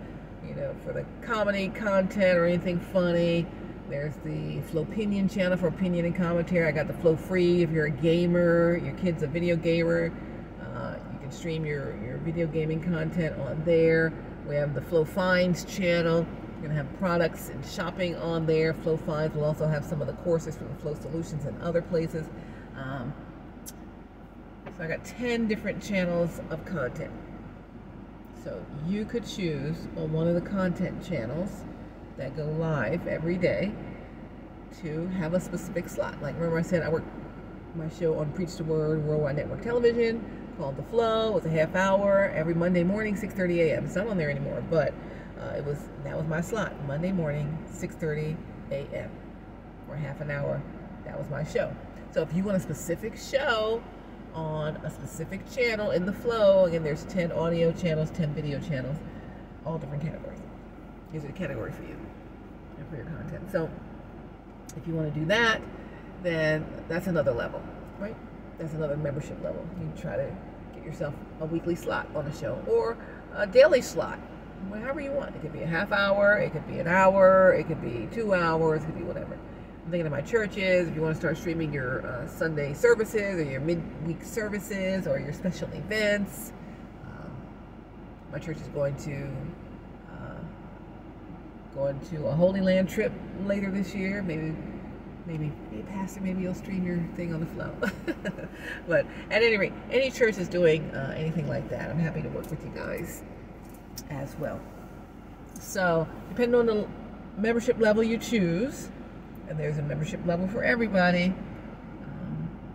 comedy content or anything funny. There's the Flowpinion channel for opinion and commentary. I got the Flow Free if you're a gamer, your kid's a video gamer. You can stream your video gaming content on there. We have the Flow Finds channel We're going to have products and shopping on there. Flow Finds will also have some of the courses from Flow Solutions and other places. So I got 10 different channels of content. So you could choose on one of the content channels that go live every day to have a specific slot. Like remember I said I work my show on Preach the Word Worldwide Network Television called The Flow. It was a half hour every Monday morning, 6:30 a.m. It's not on there anymore, but that was my slot. Monday morning, 6:30 a.m. for half an hour. That was my show. So if you want a specific show on a specific channel in The Flow, again, there's 10 audio channels, 10 video channels, all different categories. Here's a category for you and for your content. So if you want to do that, then that's another level, right? That's another membership level. You try to get yourself a weekly slot on a show or a daily slot, however you want. It could be a half hour, it could be an hour, it could be 2 hours, it could be whatever. I'm thinking of my churches. If you want to start streaming your Sunday services or your midweek services or your special events, my church is going to a Holy Land trip later this year. Maybe, hey, Pastor, maybe you'll stream your thing on The Flow. But at any rate, any church is doing anything like that. I'm happy to work with you guys as well. So, depending on the membership level you choose, and there's a membership level for everybody,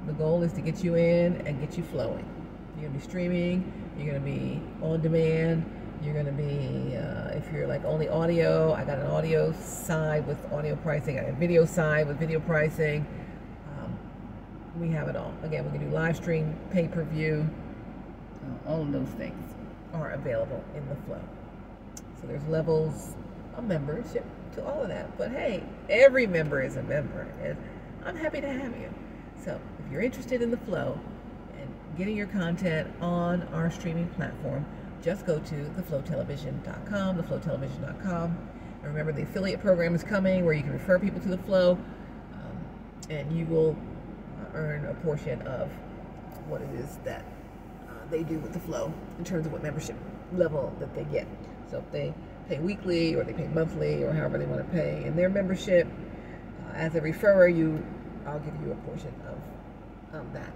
the goal is to get you in and get you flowing. You're going to be streaming, you're going to be on demand, you're going to be, if you're like only audio, I got an audio side with audio pricing, I got a video side with video pricing. We have it all. Again, we can do live stream, pay-per-view, all of those things are available in The Flow. So there's levels of membership to all of that. But hey, every member is a member, and I'm happy to have you. So if you're interested in The Flow and getting your content on our streaming platform, just go to theflowtelevision.com, theflowtelevision.com. And remember, the affiliate program is coming where you can refer people to The Flow, and you will earn a portion of what it is that they do with The Flow in terms of what membership level that they get. So if they pay weekly or they pay monthly or however they want to pay in their membership, as a referrer, I'll give you a portion of that.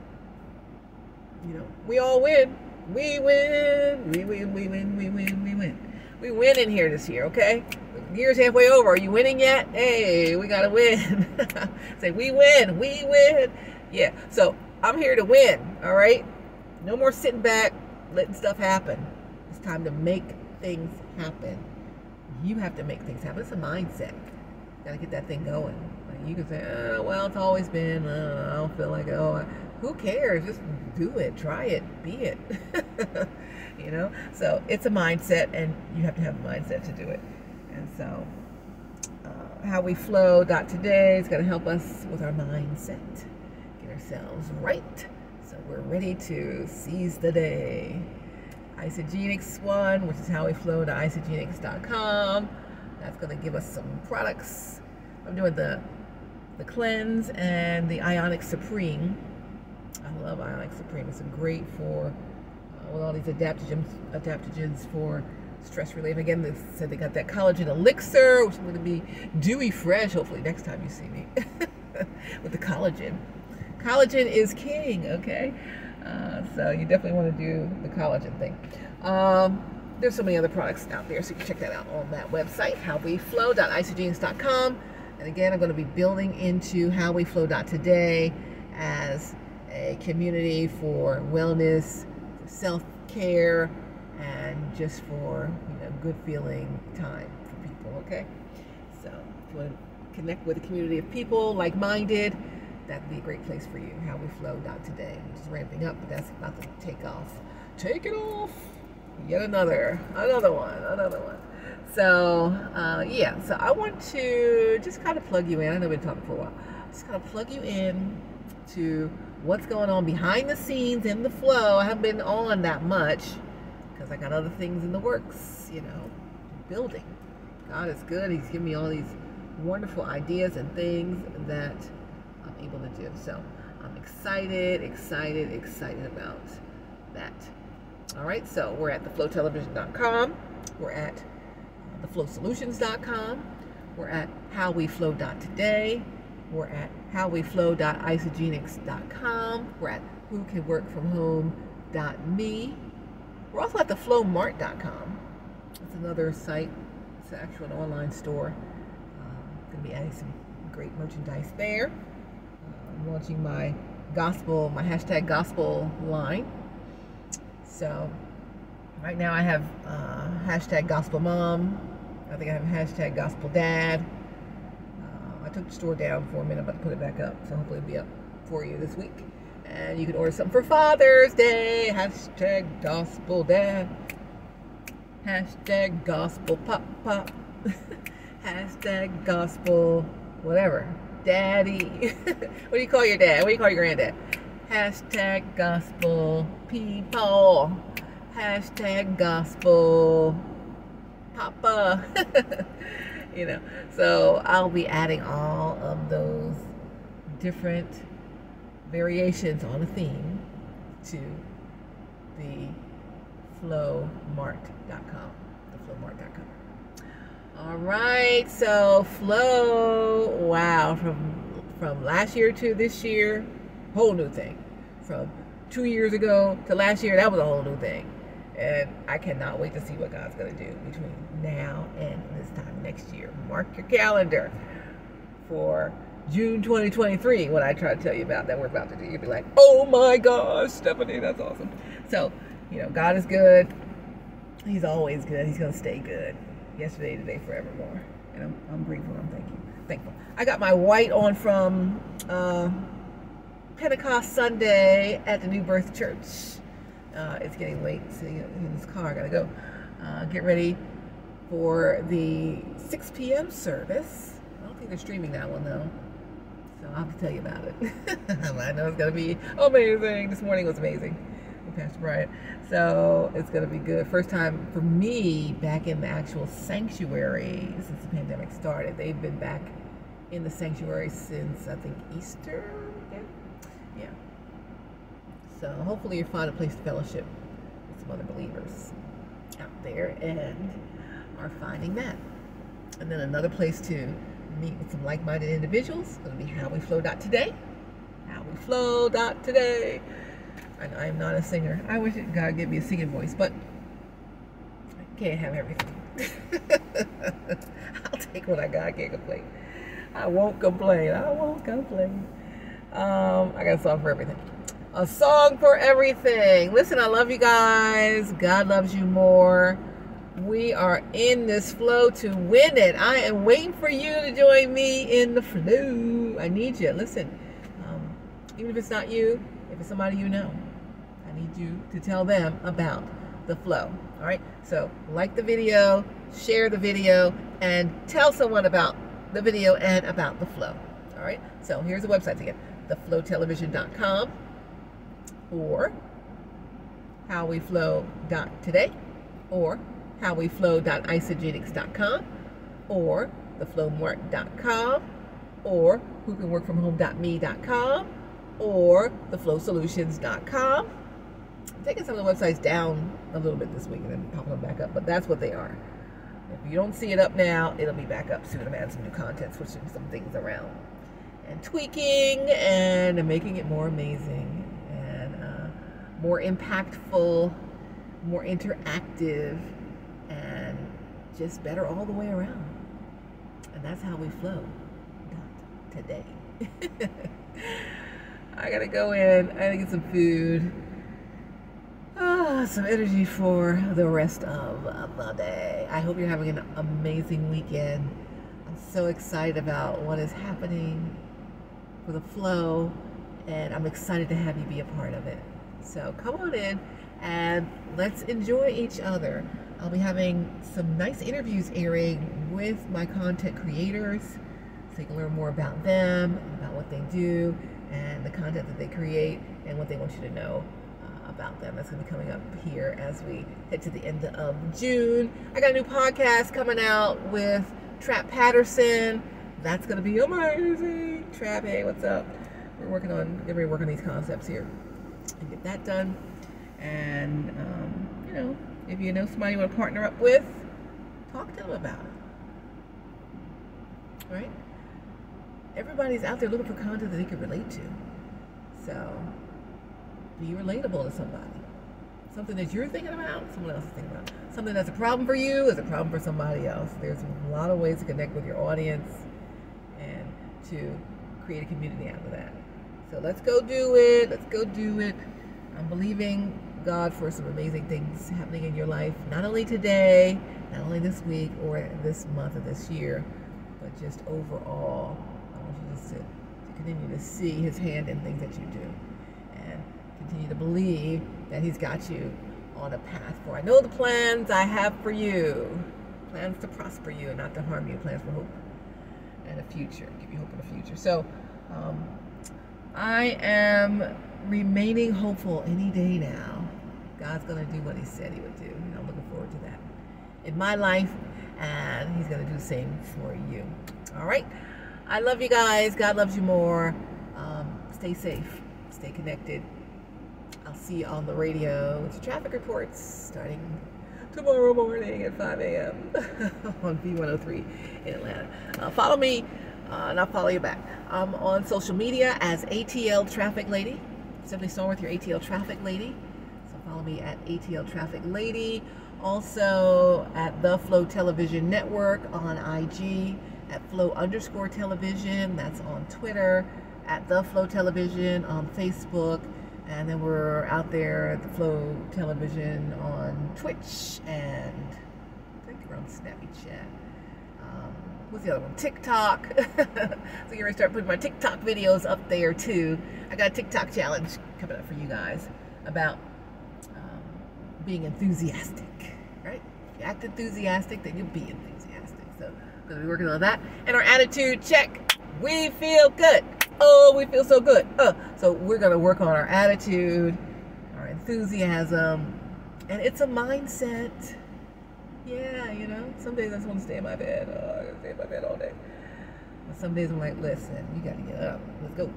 You know, we all win. We win. We win. We win. We win. We win. We win in here this year, okay? The year's halfway over. Are you winning yet? Hey, we gotta win. Say, we win. We win. Yeah. So I'm here to win. All right. No more sitting back, letting stuff happen. It's time to make things happen. You have to make things happen. It's a mindset. Gotta get that thing going. Like you can say, oh, well, it's always been, I don't feel like it. Oh, who cares? Just do it. Try it. Be it. You know? So it's a mindset, and you have to have a mindset to do it. And so howweflow.today is going to help us with our mindset. Get ourselves right. So we're ready to seize the day. Isagenix one, which is how we flow to isagenix.com. That's going to give us some products. I'm doing the cleanse and the Ionic Supreme. I love Ionic Supreme. It's great for with all these adaptogens for stress relief. Again, they said they got that collagen elixir, which is going to be dewy fresh. Hopefully next time you see me with the collagen. Collagen is king, okay? So you definitely want to do the collagen thing. There's so many other products out there, so you can check that out on that website, howweflow.isagenix.com. And again, I'm going to be building into howweflow.today as a community for wellness, for self-care, and just for good feeling time for people, okay? So if you want to connect with a community of people like-minded, that would be a great place for you. Howweflow.today, which is ramping up, but that's about to take off. Take it off! Yet another one. So, yeah, so I want to just kind of plug you in. I know we've been talking for a while. Just kind of plug you in to what's going on behind the scenes in The Flow. I haven't been on that much because I got other things in the works, building. God is good. He's given me all these wonderful ideas and things that I'm able to do. So I'm excited about that. All right, so we're at theflowtelevision.com. We're at theflowsolutions.com. We're at howweflow.today. We're at howweflow.isogenics.com. We're at whocanworkfromhome.me. We're also at theflowmart.com. It's another site. It's actually an online store. Going to be adding some great merchandise there. I'm launching my hashtag gospel line. So right now I have hashtag gospel mom. I think I have hashtag gospel dad. I took the store down for a minute, but I put it back up. So hopefully it'll be up for you this week. And you can order something for Father's Day. Hashtag gospel dad. Hashtag gospel pop. Hashtag gospel whatever. Daddy. What do you call your dad? What do you call your granddad? Hashtag gospel people. Hashtag gospel papa. So I'll be adding all of those different variations on a theme to the flowmart.com. theflowmart.com. All right, so flow, wow, from last year to this year, whole new thing. From 2 years ago to last year, that was a whole new thing. And I cannot wait to see what God's going to do between now and this time next year. Mark your calendar for June 2023, what I try to tell you about that we're about to do. You'll be like, oh my gosh, Stephanie, that's awesome. So, God is good. He's always good. He's going to stay good. Yesterday, today, forevermore. And I'm grateful. I'm thankful. I got my white on from Pentecost Sunday at the New Birth Church. It's getting late, so in this car, I gotta go get ready for the 6 p.m. service. I don't think they're streaming that one though, so I'll have to tell you about it. I know it's gonna be amazing. This morning was amazing with Pastor Brian, so it's gonna be good. First time for me back in the actual sanctuary since the pandemic started. They've been back in the sanctuary since I think Easter. Yeah. So hopefully you'll find a place to fellowship with some other believers out there and are finding that. And then another place to meet with some like-minded individuals is going to be howweflow.today. howweflow.today. I am not a singer. I wish God would give me a singing voice, but I can't have everything. I'll take what I got. I can't complain. I won't complain. I got a song for everything. A song for everything. Listen, I love you guys. God loves you more. We are in this flow to win it. I am waiting for you to join me in the flow. I need you. Listen, even if it's not you, if it's somebody you know, I need you to tell them about the flow. All right? So like the video, share the video, and tell someone about the video and about the flow. All right? So here's the websites again. theflowtelevision.com or howweflow.today or howweflow.isogenics.com or theflowmart.com or whocanworkfromhome.me.com or theflowsolutions.com. I'm taking some of the websites down a little bit this week and then popping them back up, but that's what they are. If you don't see it up now, it'll be back up soon. I'm adding some new content, switching some things around and tweaking and making it more amazing and more impactful, more interactive, and just better all the way around. And that's how we flow today. I gotta go in, I gotta get some food, some energy for the rest of the day. I hope you're having an amazing weekend. I'm so excited about what is happening for the flow, and I'm excited to have you be a part of it. So come on in and let's enjoy each other. I'll be having some nice interviews airing with my content creators so you can learn more about them, about what they do, and the content that they create, and what they want you to know about them. That's going to be coming up here as we head to the end of June. I got a new podcast coming out with Trap Patterson. That's going to be amazing. Trap, hey, what's up? We're working on these concepts here and get that done. And, if you know somebody you want to partner up with, Talk to them about it. Right? Everybody's out there looking for content that they can relate to. So, be relatable to somebody. Something that you're thinking about, someone else is thinking about. Something that's a problem for you is a problem for somebody else. There's a lot of ways to connect with your audience and to create a community out of that. So let's go do it. Let's go do it. I'm believing God for some amazing things happening in your life. Not only today, not only this week or this month or this year, but just overall. I want you just to continue to see His hand in things that you do. And continue to believe that He's got you on a path for. I know the plans I have for you. Plans to prosper you and not to harm you. Plans for hope and a future. Give you hope in the future. So, I am remaining hopeful any day now. God's going to do what He said He would do. And I'm looking forward to that in my life. And He's going to do the same for you. All right. I love you guys. God loves you more. Stay safe. Stay connected. I'll see you on the radio with your traffic reports starting tomorrow morning at 5 a.m. on V103 in Atlanta. Follow me, and I'll follow you back. I'm on social media as ATL Traffic Lady. Simply Stallworth, your ATL Traffic Lady. So follow me at ATL Traffic Lady. Also at The Flow Television Network on IG, at Flow_Television, that's on Twitter, at The Flow Television on Facebook. And then we're out there at the Flow Television on Twitch, and I think we're on Snapchat. What's the other one? TikTok. So you're going to start putting my TikTok videos up there too. I got a TikTok challenge coming up for you guys about being enthusiastic, right? If you act enthusiastic, then you'll be enthusiastic. So we're going to be working on that. And our attitude check. We feel good. Oh, we feel so good. So we're going to work on our attitude, our enthusiasm, and it's a mindset. Yeah, you know, some days I just want to stay in my bed. Oh, I got to stay in my bed all day. But some days I'm like, listen, you got to get up. Let's go.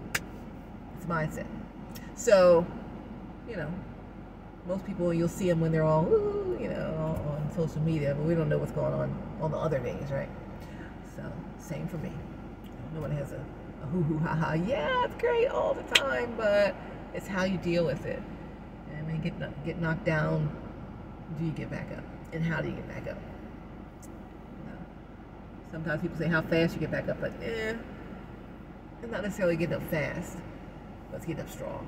It's mindset. So, you know, most people, you'll see them when they're all, you know, on social media, but we don't know what's going on the other days, right? So, same for me. No one has a hoo-hoo, ha-ha. Yeah, it's great all the time, but it's how you deal with it. And when you get knocked down, do you get back up? And how do you get back up? You know, sometimes people say how fast you get back up, but it's not necessarily getting up fast, but it's getting up strong.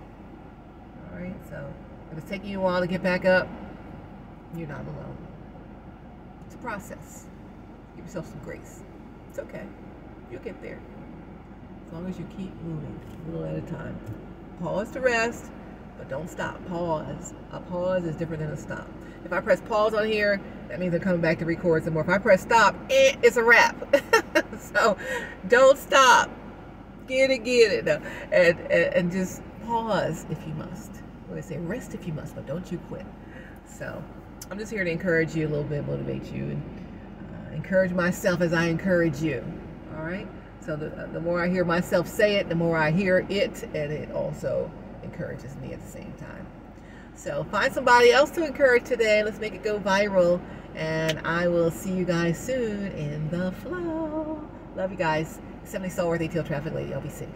All right, so if it's taking you a while to get back up, you're not alone. It's a process. Give yourself some grace. It's okay. You'll get there. As long as you keep moving, a little at a time. Pause to rest, but don't stop. Pause. A pause is different than a stop. If I press pause on here, that means I'm coming back to record some more. If I press stop, it's a wrap. So don't stop. Get it. No. And just pause if you must. What do I say? Rest if you must, but don't you quit. So I'm just here to encourage you a little bit, motivate you, and encourage myself as I encourage you. All right? So the more I hear myself say it, the more I hear it, and it also encourages me at the same time. So find somebody else to encourage today. Let's make it go viral, and I will see you guys soon in the flow. Love you guys. Simply Stallworth, ATL Traffic Lady. Y'all be safe.